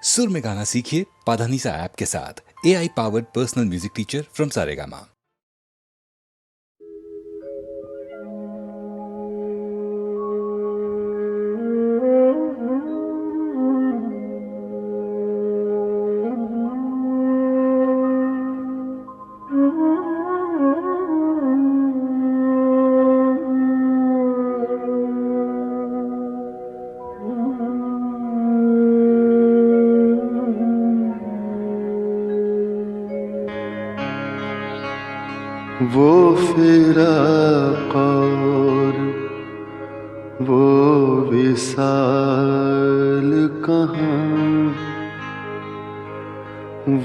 सुर में गाना सीखिए पाधानीसा ऐप के साथ। AI powered personal music teacher from Saregama. वो फिराक और वो विसाल कहाँ,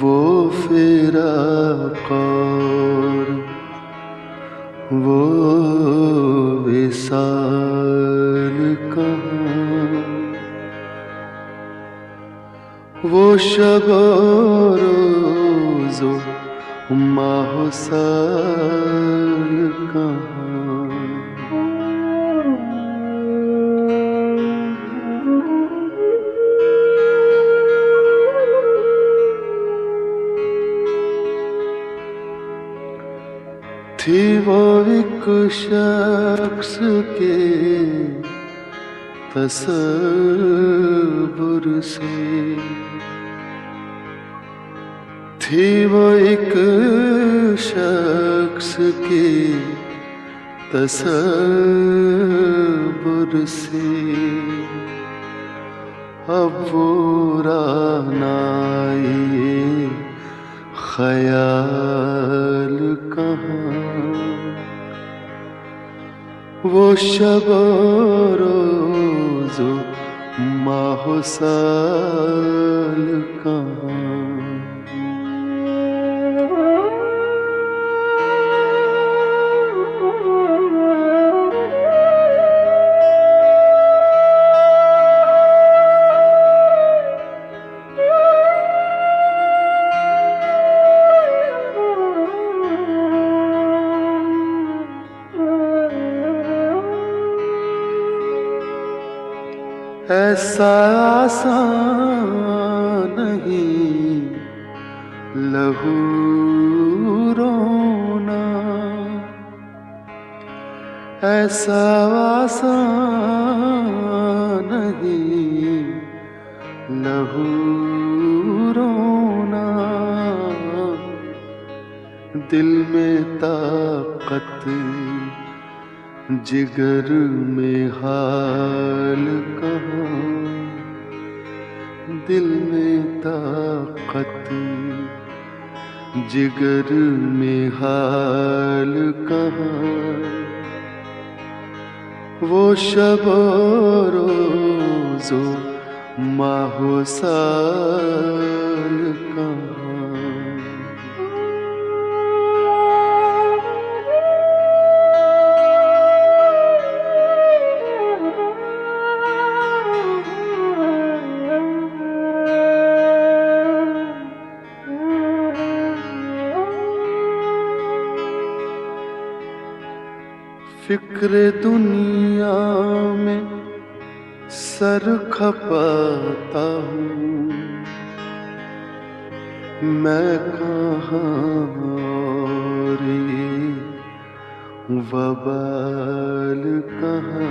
वो फिराक और वो विसाल कहाँ, वो शब और रोज़ो माहो साल कहाँ, थी वो एक शख्स के तसव्वुर से, थी वो एक शख्स के तसव्वुर से, अब वो रानाए ख़याल कहाँ, वो शब रोज़ो माहो साल कहाँ। ऐसा आसान नहीं लहू रोना, ऐसा आसान नहीं लहू रोना, दिल में ताकत जिगर में हाल कहाँ, दिल में ताकत जिगर में हाल कहाँ, वो शब रोज़ो माहो साल कहाँ। फिक्र दुनिया में सर खपाता हूँ, मैं कहाँ और ये वबाल कहाँ,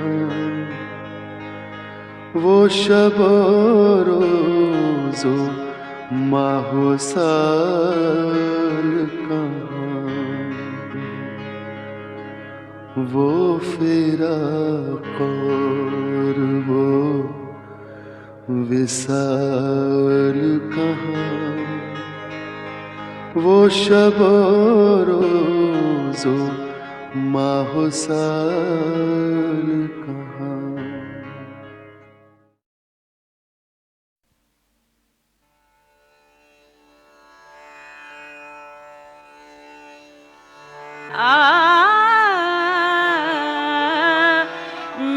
वो शब रोज़ो माहो साल कहाँ, वो फिराक और वो विसाल कहाँ, वो शब रोज़ो माहो साल कहाँ।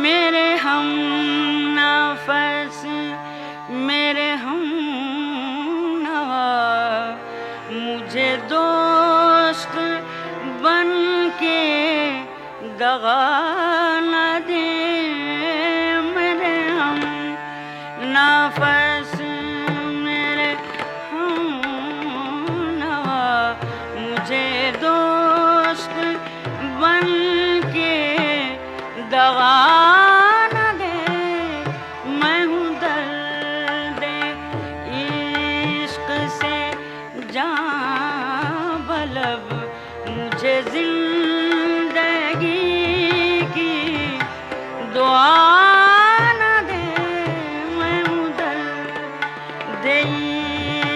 मेरे हम नफस मेरे हम नवा, मुझे दोस्त बन के दगा न दे, मेरे हम नफस दे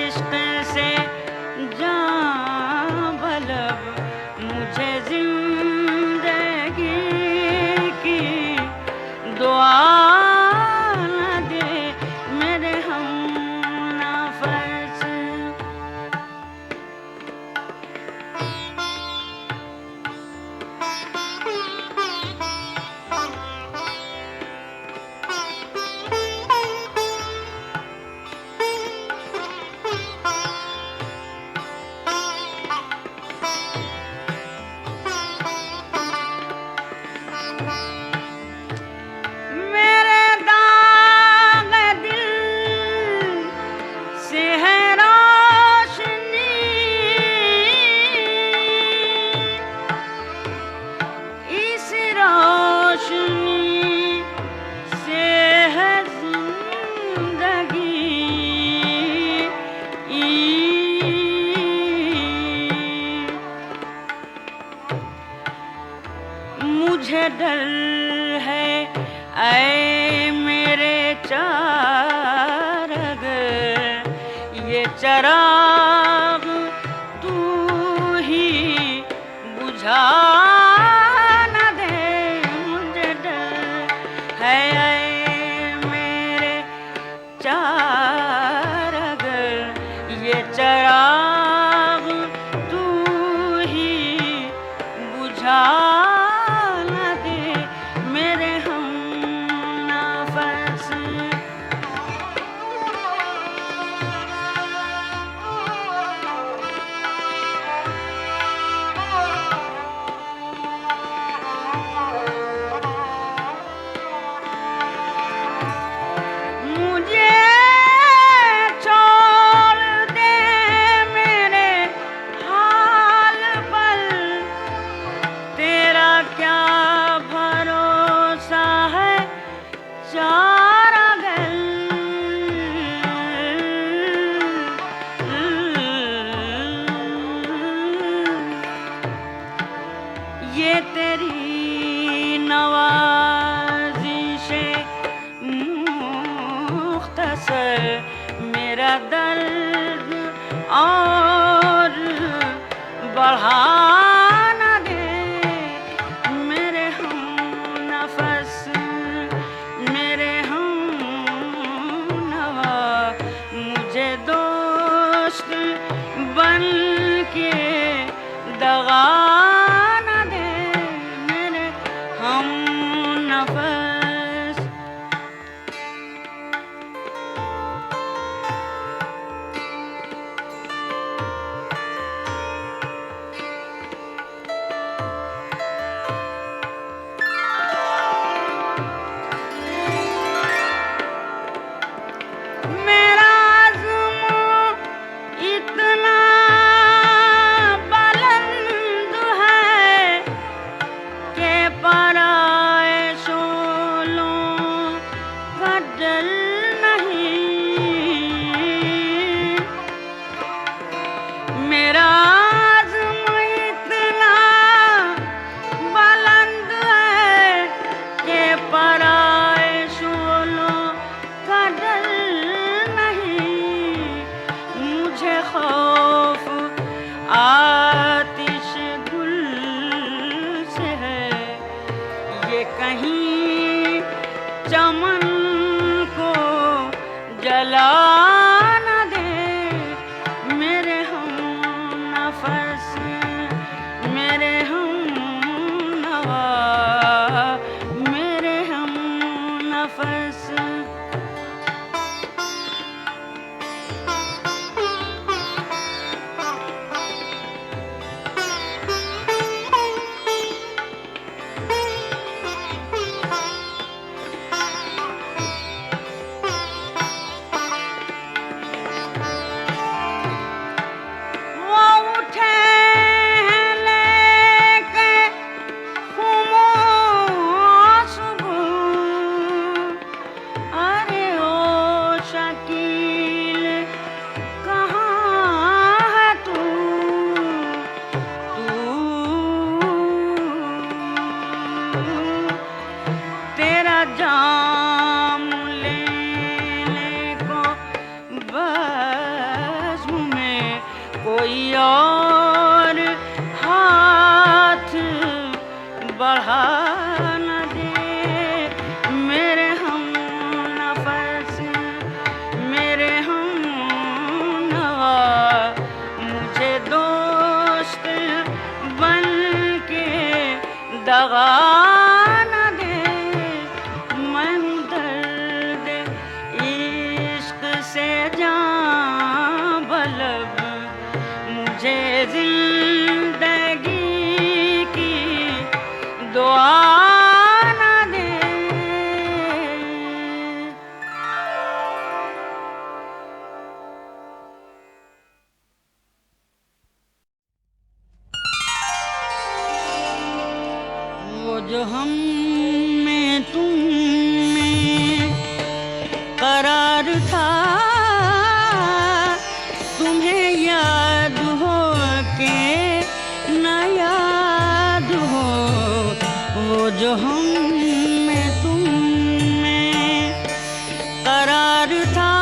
इश्क से जान बलब मुझे जिंदगी की दुआ न दे मेरे हमनफस। मेरे दाग दिल से है रोशनी, इस रोशनी से है जिंदगी। मुझे डर है ऐ मेरे चारग, ये चराग तू ही बुझा न दे। मुझे डर है ऐ मेरे चारग, ये चराग तू ही बुझा न दे मेरे हमनफस। मुझे छोड़ दे मेरे हाल पर, तेरा क्या भरोसा है चारागल। ये तेरी नवाज़िशे मुख्तसर मेरा दर्द और बढ़ा न दे मेरे हमनफस, मेरे हमनवा। मुझे दोस्त बन के दगा न दे मेरे हमनफस। कोई और हाथ बढ़ा न दे मेरे हम नफस, मेरे हम नवा, मुझे दोस्त बन के दगा न दे। मैं हूँ दर्द इश्क से जान बलब, मुझे जिंदगी की दुआ न दे। वो जो हम में तुम में करार था, तुम्हें याद हो के न याद हो। वो जो हम में तुम में करार था,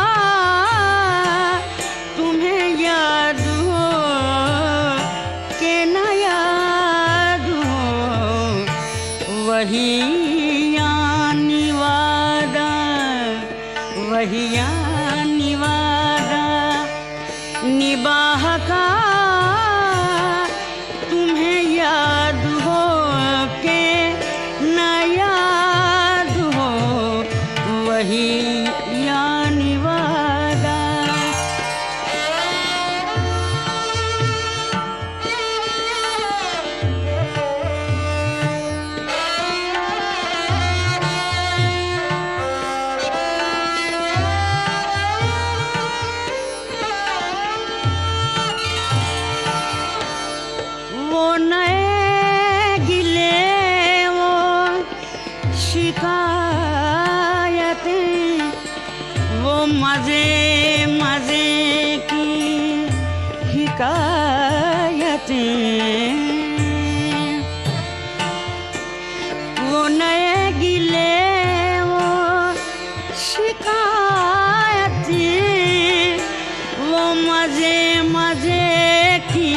तुम्हें याद हो के न याद हो। वही यानी वादा, वही यानी वादा निबाह का, तुम्हें याद हो के न याद हो। वही यानी वादा। वो नए गिले वो शिकायतें, वो मजे मजे की हिकायतें। वो नए गिले वो शिकायतें, वो मजे मजे की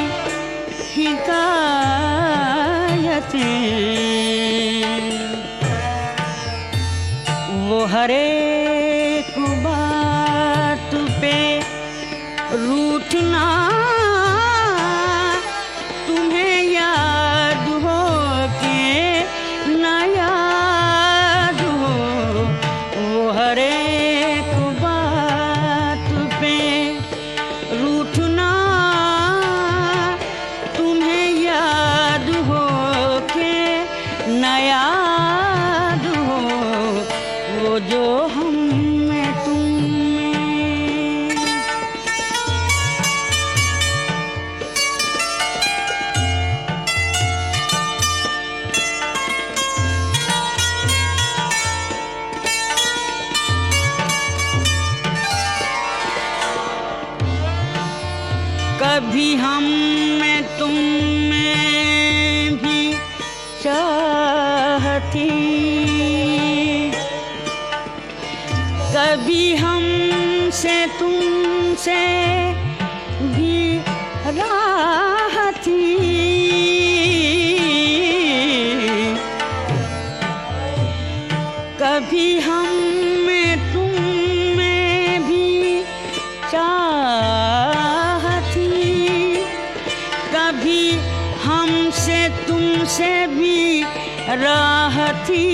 हिकायतें। वो हर एक बात पे रूठना, तुम्हें याद हो के न याद हो। वो हर एक बात पे रूठना, तुम्हें याद हो के न याद हो। वो जो हम में तुम में कभी हम में तुम में भी चाहती, कभी हमसे तुमसे भी राह थी। कभी हम में तुम में भी चाह थी, कभी हमसे तुमसे भी राह थी।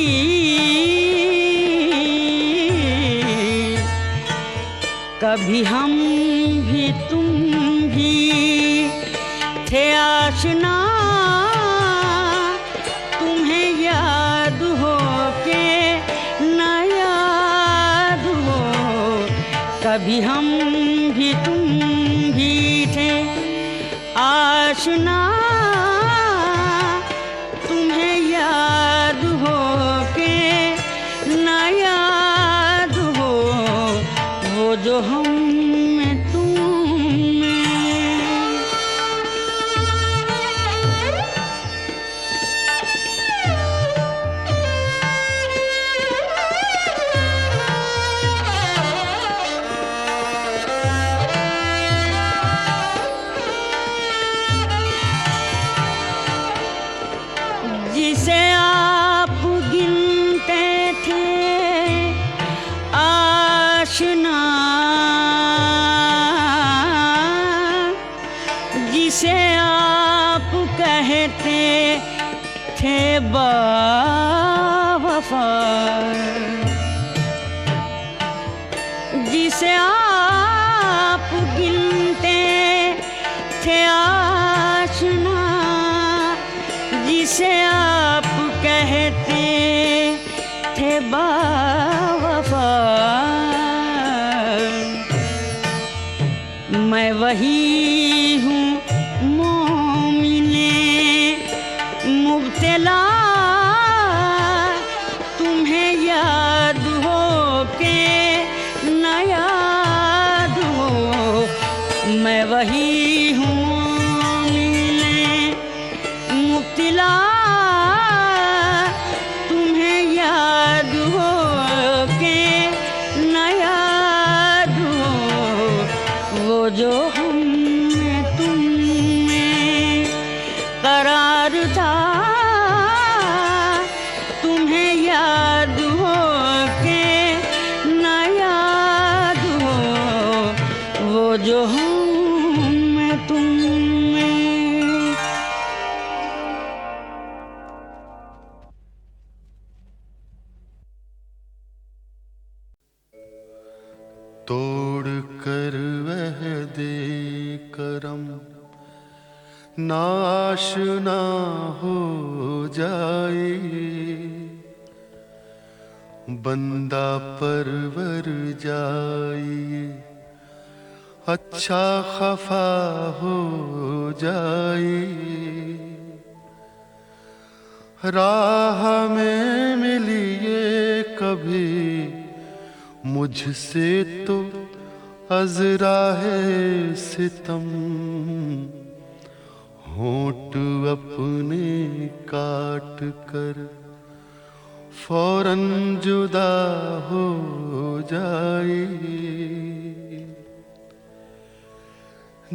कभी हम भी तुम भी थे आशना, तुम्हें याद हो के न याद हो। कभी हम भी तुम भी थे आशना, तुम्हें याद हो के न याद हो। वो जो हम में तुम में थे बावफा, जिसे आप गिनते थे आशना, जिसे आप कहते थे बावफा। मैं वही हूँ मोमिने मुब्तला, तुम्हें याद हो के न याद हो। मैं वही हूँ मोमिने मुब्तला, तुम्हें याद हो के न याद हो। वो जो हम में तुम में करार था, तुम्हें याद हो के न याद हो। वो जो हम में तुम में। तोड़ कर वह दे करम नाशना हो जाए, बंदा परवर जाए अच्छा खफा हो जाए। राह में मिलिए कभी मुझसे तो अज़रा है सितम, होंठ अपने काट कर फौरन जुदा हो जाए।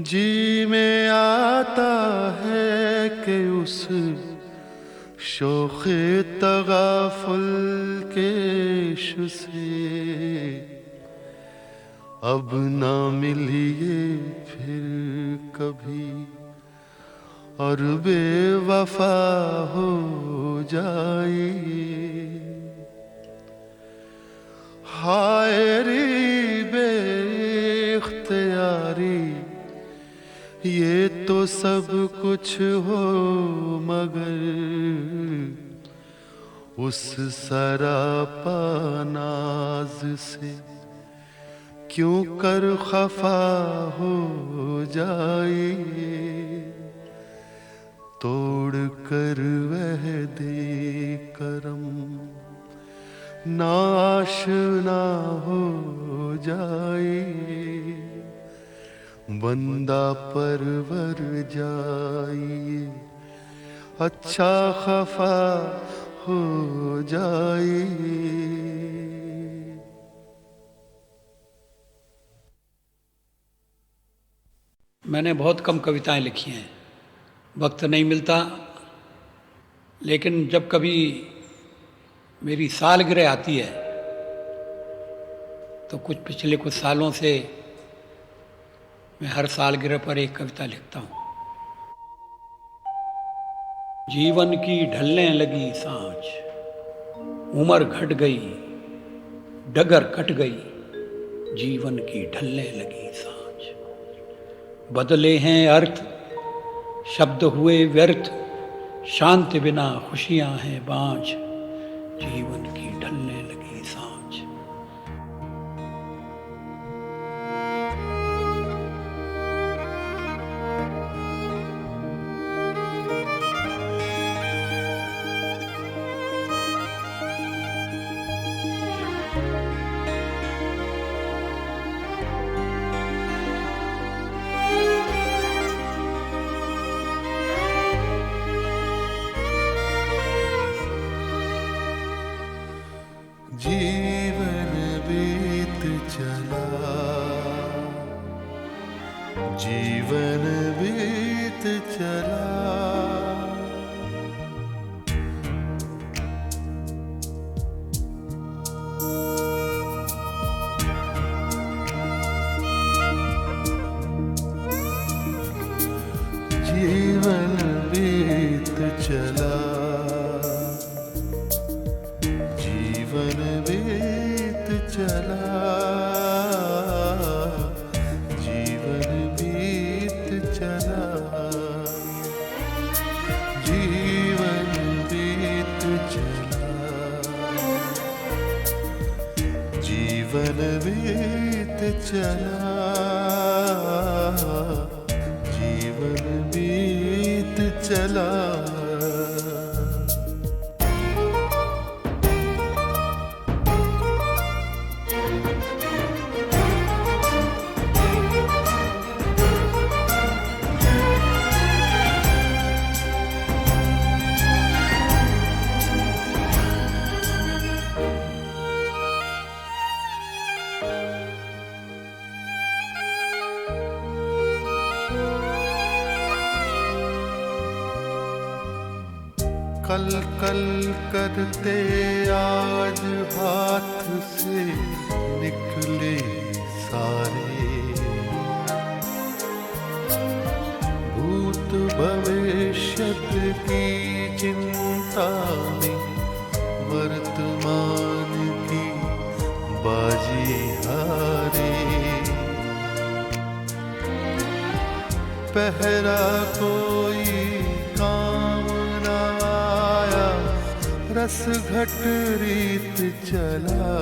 जी में आता है कि उस शोखे तगाफुल के इश्क़ से अब ना मिलिए फिर कभी और बेवफा हो जाए। हाय रे बेइख्तियारी, ये तो सब कुछ हो मगर उस सरापा नाज से क्यों कर खफा हो जाए। तोड़ कर वह दे करम नाशना हो जाए, बंदा परवर जाए अच्छा खफा हो जाए। मैंने बहुत कम कविताएं लिखी हैं, वक्त नहीं मिलता, लेकिन जब कभी मेरी सालगिरह आती है तो पिछले कुछ सालों से मैं हर सालगिरह पर एक कविता लिखता हूँ। जीवन की ढलने लगी सांझ, उम्र घट गई, डगर कट गई, जीवन की ढलने लगी सांझ। बदले हैं अर्थ, शब्द हुए व्यर्थ, शांति बिना खुशियां हैं बाँझ, जीवन की ढलने लगी सांझ। जीवन बीत चला, जीवन बीत चला, जीवन बीत चला। चला, जीवन बीत चला। कल कल करते आज हाथ से निकले सारे, भूत भविष्य की चिंता में वर्तमान की बाजी हारे। पहरा कोई काम ना आया, रस घट रीत चला।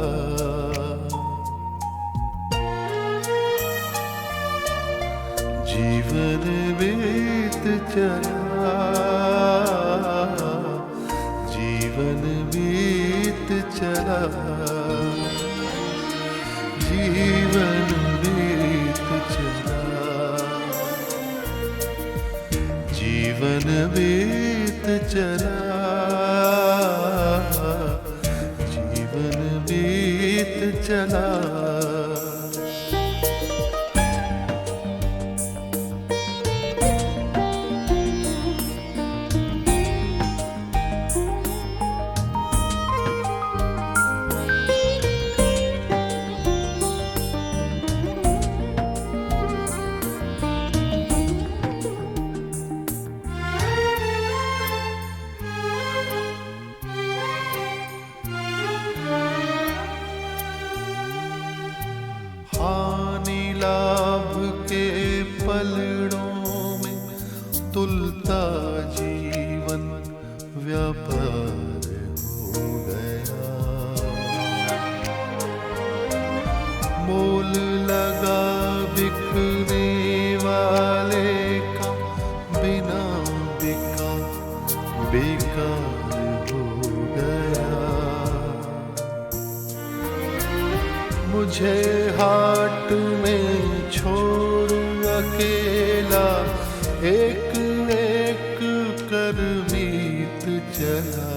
जीवन बीत चला, जीवन बीत चला, जीवन बीत चला, जीवन बीत चला, जीवन बीत चला। हानि लाभ के पलड़ों में तुलता जीवन व्यापार हो गया। मोल लगा बिकने वाले का बिना बिका बेकार हो गया। मुझे हाट में छोड़ अकेला एक एक कर बीत चला।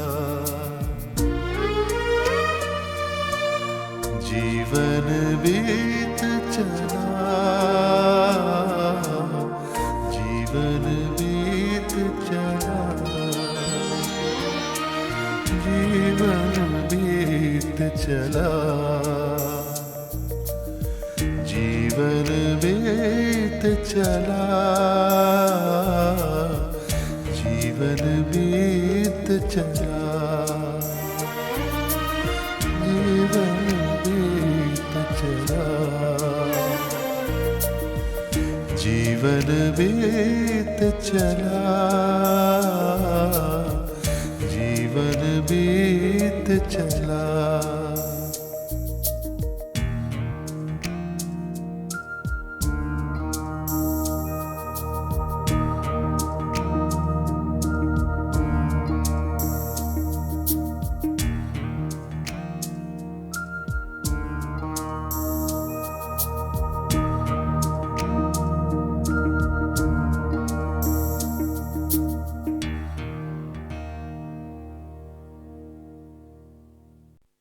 जीवन बीत चला, जीवन बीत चला, जीवन बीत चला, जीवन बीत चला, जीवन बीत चला, जीवन बीत चला, जीवन बीत चला, जीवन बीत चला।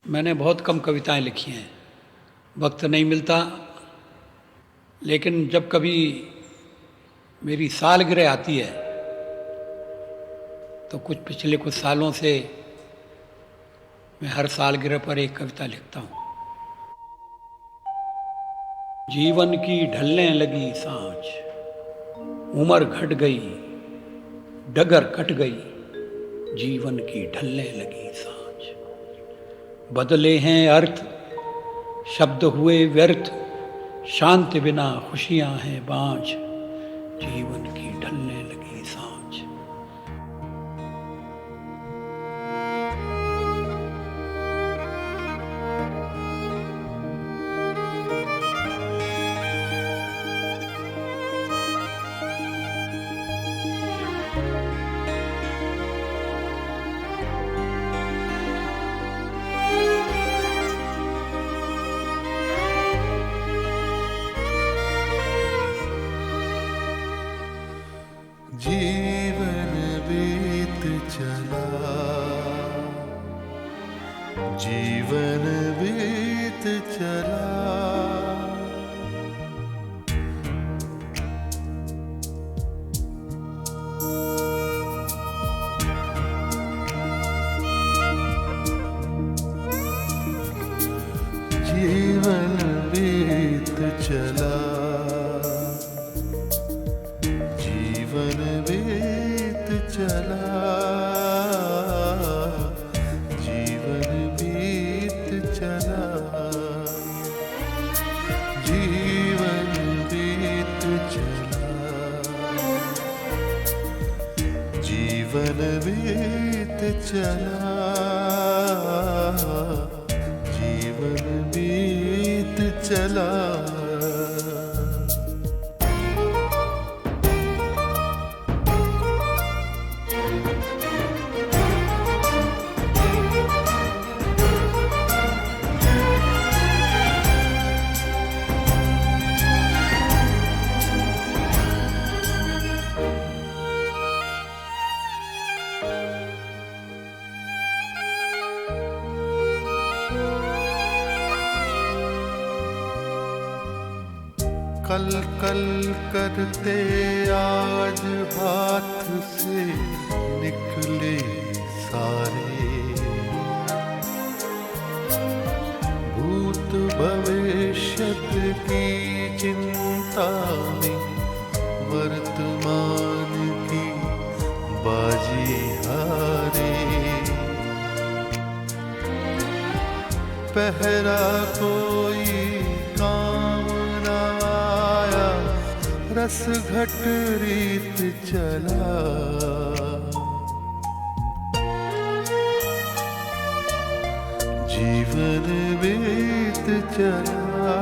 मैंने बहुत कम कविताएं लिखी हैं, वक्त नहीं मिलता, लेकिन जब कभी मेरी सालगिरह आती है तो पिछले कुछ सालों से मैं हर सालगिरह पर एक कविता लिखता हूँ। जीवन की ढलने लगी सांझ, उम्र घट गई, डगर कट गई, जीवन की ढलने लगी सांझ। बदले हैं अर्थ, शब्द हुए व्यर्थ, शांति बिना खुशियां हैं बाँझ, जीवन की ढलने लगी सांझ। जीवन बीत चला, जीवन बीत चला। जीवन बीत चला, जीवन बीत चला, जीवन बीत चला, जीवन बीत चला, जीवन बीत चला, जीवन बीत चला। कल कल करते आज हाथ से निकले सारे, भूत भविष्य की चिंता में वर्तमान की बाजी हारे। पहरा कोई काम ना आया, रस घट रीत चला, जीवन बीत चला,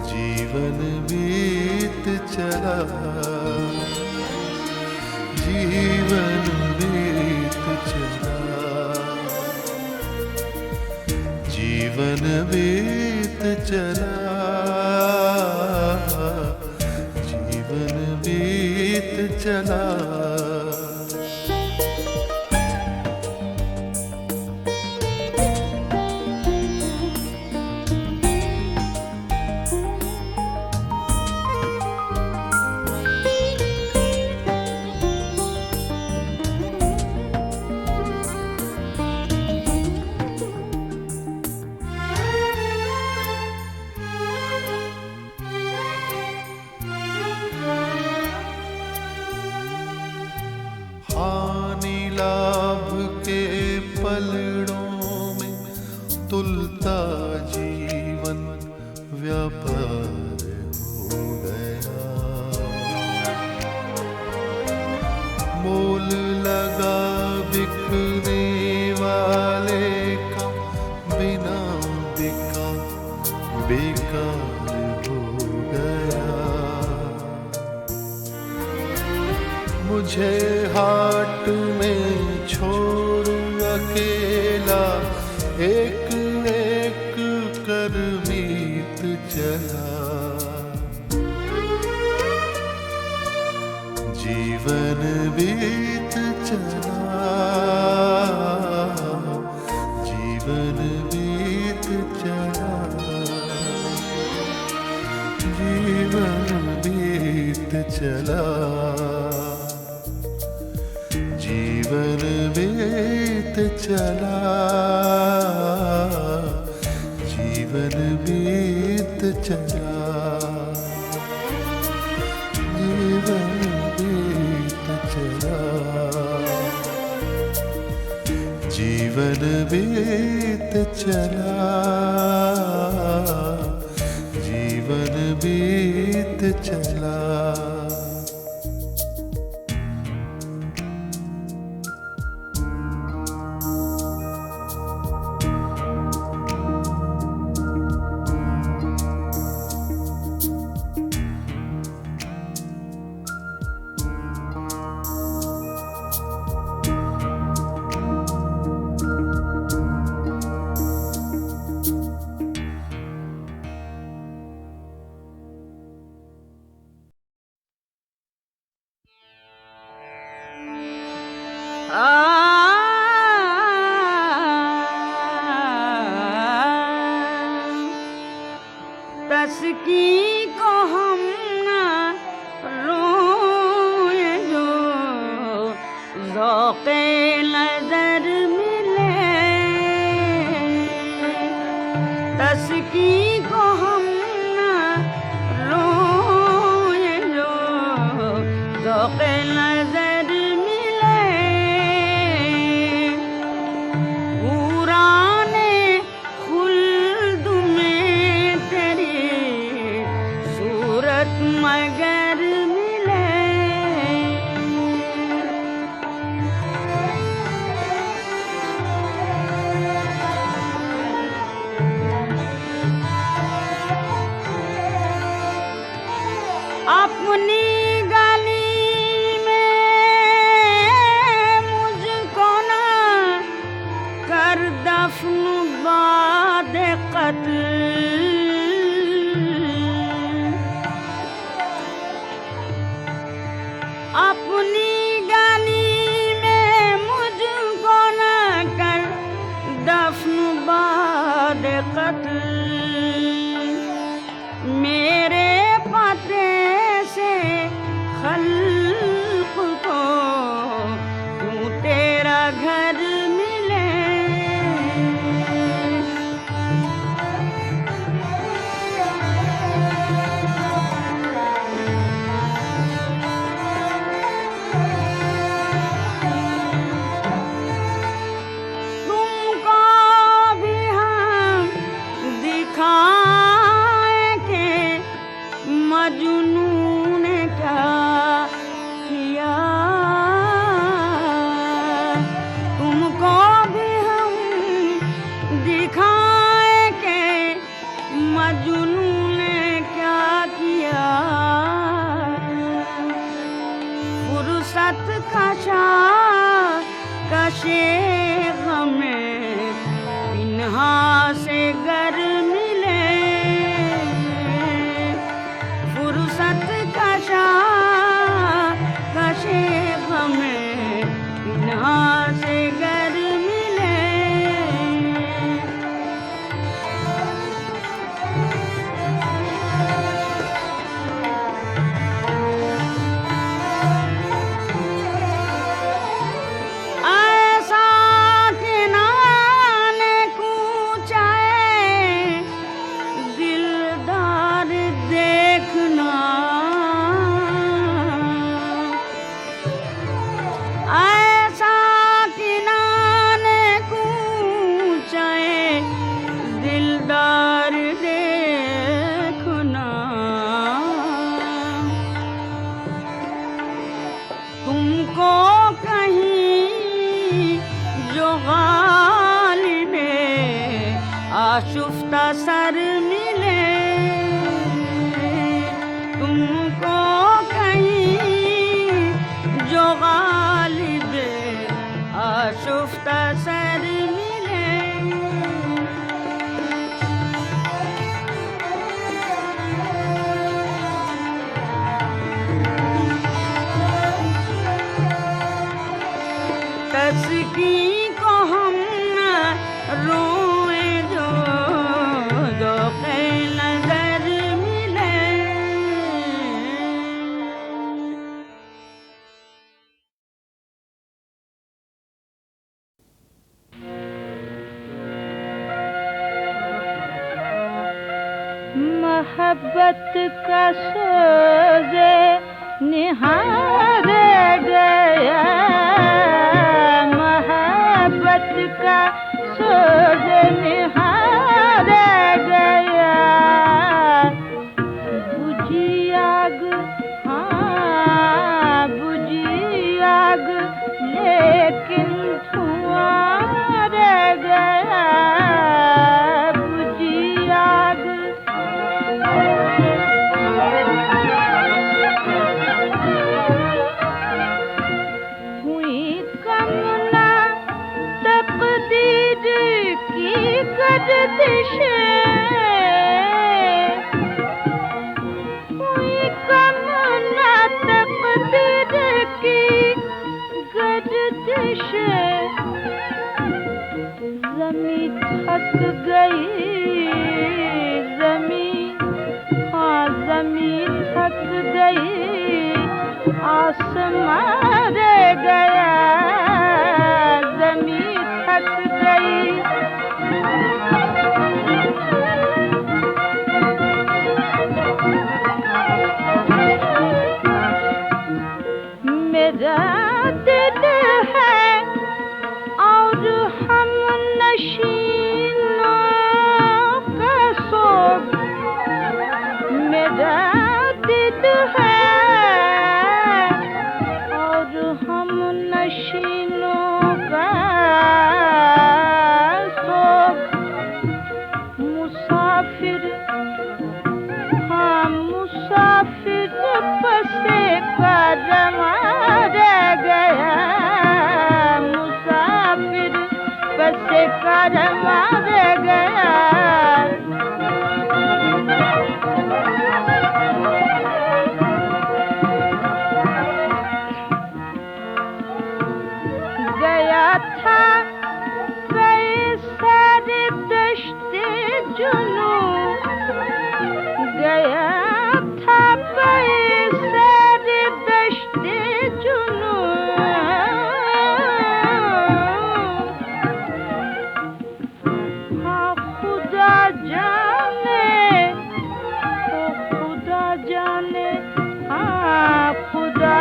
जीवन बीत चला, जीवन बीत चला, जीवन बीत चला, जीवन बीत चला। हानि लाभ के पलड़ों में तुलता जीवन व्यापार हो गया। मोल लगा बिकने वाले का, बिना बिका बेकार हो गया। मुझे हाट में छोड़ अकेला, एक एक कर मीत चला, जीवन बीत चला, जीवन बीत चला, जीवन बीत चला, जीवन बीत चला, जीवन बीत चला, जीवन बीत चला, जीवन बीत चला, जीवन बीत चला। तस्की को हम ना रोए जो ज़ौक़े नज़र मिले, तस्की को हम ना रोए जो ज़ौक़े नज़र मिले। पुराने खुल्द में तेरी सूरत मगर मिले। अपनी गली में मुझको ना कर दफन बाद कत्ल, अपनी गली में मुझको ना कर दफन बाद कत्ल। मेरे पते से खल्क़ को क्यों तेरा घर मिले। तुमको भी हम दिखाए के मजनू ने क्या किया। तुमको भी हम दिखाए के मजनू ने क्या किया। फुर्सत कशा कशे गमे पिन्हा से गर मिले। फुर्सत कशा कशे हमें पिन्हा से गर मिले। ऐसा कि नाने कूचा है दिलदार देखना। ऐसा कि नाने कूचा है दिलदार देखना। तुमको कहीं जो गालिबे आशुफ्ता सर मिले। तुमको कहीं जो गालिबे आशुफ्ता सर मिले। तस्की को हम ना रोए जो ज़ौक़े नज़र मिले। मोहब्बत का सोजे निहारे गया। मोहब्बत का सोजे निहारे गया। बुझी आग, हाँ बुझी आग, लेकिन धुआं रह गया। बुझी आग जमीन थक गई आसमां रह गया जमीन थक गई मेरा दिल है और हम नशीनों का शोक मेरा दिल है और हम नशीनों का शोक मुसाफिर हाँ मुसाफिर बसे का रमा रह गया मुसाफिर बसे का रमा रह गया गया था कई सारे दश्ते जुनून गया था कई सारे दश्ते जुनून हाँ खुदा जाने ओ खुदा जाने हाँ खुदा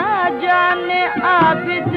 जाने आबिद